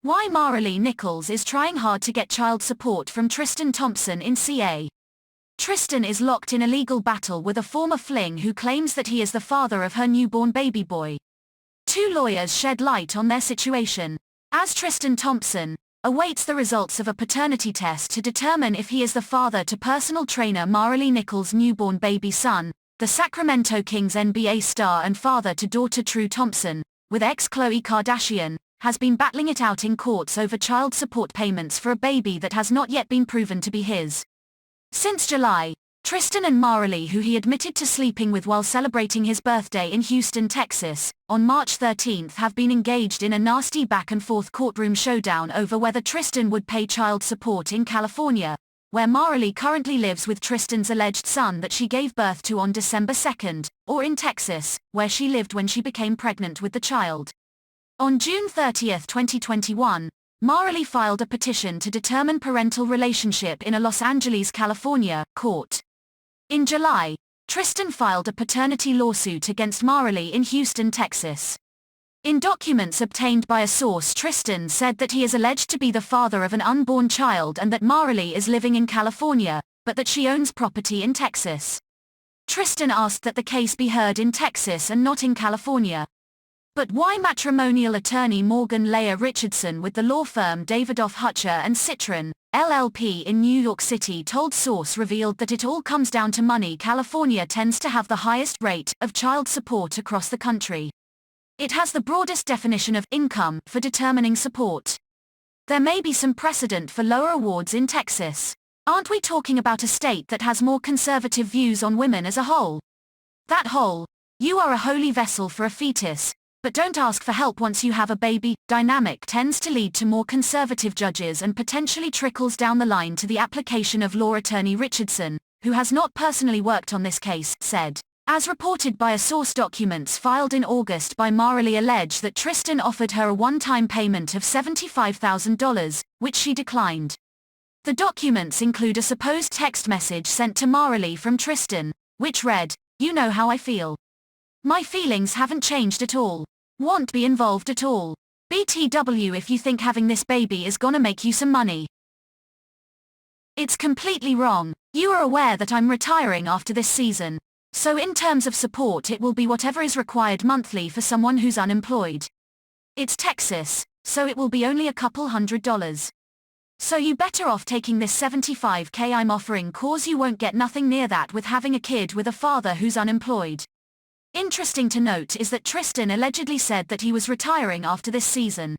Why Maralee Nichols is trying hard to get child support from Tristan Thompson in CA. Tristan is locked in a legal battle with a former fling who claims that he is the father of her newborn baby boy. Two lawyers shed light on their situation, as Tristan Thompson awaits the results of a paternity test to determine if he is the father to personal trainer Maralee Nichols' newborn baby son, the Sacramento Kings NBA star and father to daughter True Thompson, with ex-Khloe Kardashian, has been battling it out in courts over child support payments for a baby that has not yet been proven to be his. Since July, Tristan and Maralee, who he admitted to sleeping with while celebrating his birthday in Houston, Texas, on March 13, have been engaged in a nasty back-and-forth courtroom showdown over whether Tristan would pay child support in California, where Maralee currently lives with Tristan's alleged son that she gave birth to on December 2, or in Texas, where she lived when she became pregnant with the child. On June 30, 2021, Maralee filed a petition to determine parental relationship in a Los Angeles, California, court. In July, Tristan filed a paternity lawsuit against Maralee in Houston, Texas. In documents obtained by a source, Tristan said that he is alleged to be the father of an unborn child and that Maralee is living in California, but that she owns property in Texas. Tristan asked that the case be heard in Texas and not in California. But why? Matrimonial attorney Morgan Leah Richardson with the law firm Davidoff Hutcher and Citron, LLP in New York City told Source revealed that it all comes down to money. California tends to have the highest rate of child support across the country. It has the broadest definition of income for determining support. There may be some precedent for lower awards in Texas. Aren't we talking about a state that has more conservative views on women as a whole? That whole, you are a holy vessel for a fetus, but don't ask for help once you have a baby dynamic tends to lead to more conservative judges and potentially trickles down the line to the application of law. Attorney Richardson, who has not personally worked on this case, said, as reported by a source, documents filed in August by Maralee allege that Tristan offered her a one-time payment of $75,000, which she declined. The documents include a supposed text message sent to Maralee from Tristan, which read, "You know how I feel. My feelings haven't changed at all. Won't be involved at all. BTW if you think having this baby is gonna make you some money. It's completely wrong. You are aware that I'm retiring after this season. So in terms of support it will be whatever is required monthly for someone who's unemployed. It's Texas, so it will be only a couple $100. So you better off taking this $75K I'm offering, cause you won't get nothing near that with having a kid with a father who's unemployed." Interesting to note is that Tristan allegedly said that he was retiring after this season.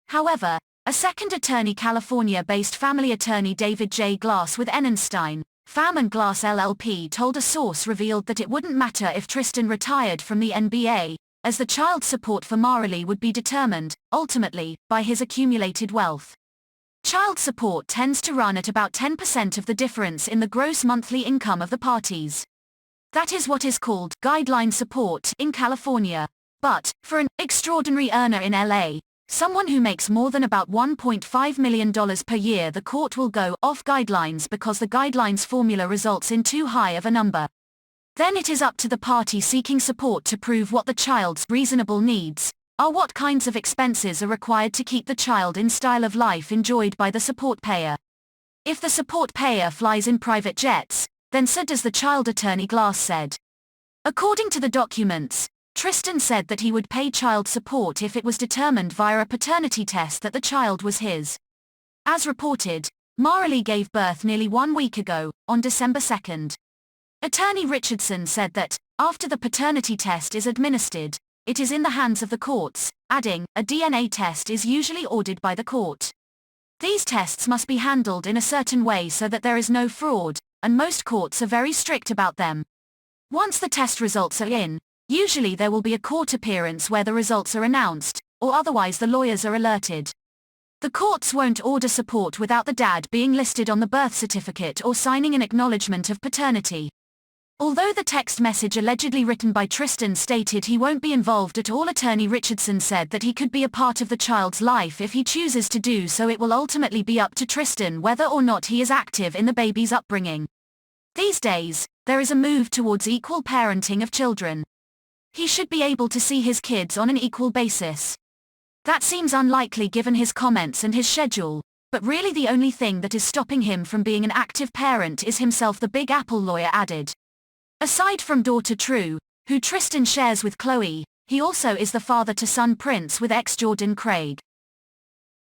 However, a second attorney, California-based family attorney David J. Glass with Enenstein, Pham and Glass LLP, told a source revealed that it wouldn't matter if Tristan retired from the NBA, as the child support for Maralee would be determined, ultimately, by his accumulated wealth. Child support tends to run at about 10% of the difference in the gross monthly income of the parties. That is what is called guideline support in California. But, for an extraordinary earner in LA, someone who makes more than about $1.5 million per year, the court will go off guidelines because the guidelines formula results in too high of a number. Then it is up to the party seeking support to prove what the child's reasonable needs are, what kinds of expenses are required to keep the child in style of life enjoyed by the support payer. If the support payer flies in private jets, then so does the child, attorney Glass said. According to the documents, Tristan said that he would pay child support if it was determined via a paternity test that the child was his. As reported, Maralee gave birth nearly 1 week ago, on December 2. Attorney Richardson said that, after the paternity test is administered, it is in the hands of the courts, adding, a DNA test is usually ordered by the court. These tests must be handled in a certain way so that there is no fraud, and most courts are very strict about them. Once the test results are in, usually there will be a court appearance where the results are announced, or otherwise the lawyers are alerted. The courts won't order support without the dad being listed on the birth certificate or signing an acknowledgement of paternity. Although the text message allegedly written by Tristan stated he won't be involved at all, attorney Richardson said that he could be a part of the child's life if he chooses to do so. It will ultimately be up to Tristan whether or not he is active in the baby's upbringing. These days, there is a move towards equal parenting of children. He should be able to see his kids on an equal basis. That seems unlikely given his comments and his schedule, but really the only thing that is stopping him from being an active parent is himself, the Big Apple lawyer added. Aside from daughter True, who Tristan shares with Khloe, he also is the father to son Prince with ex-Jordan Craig.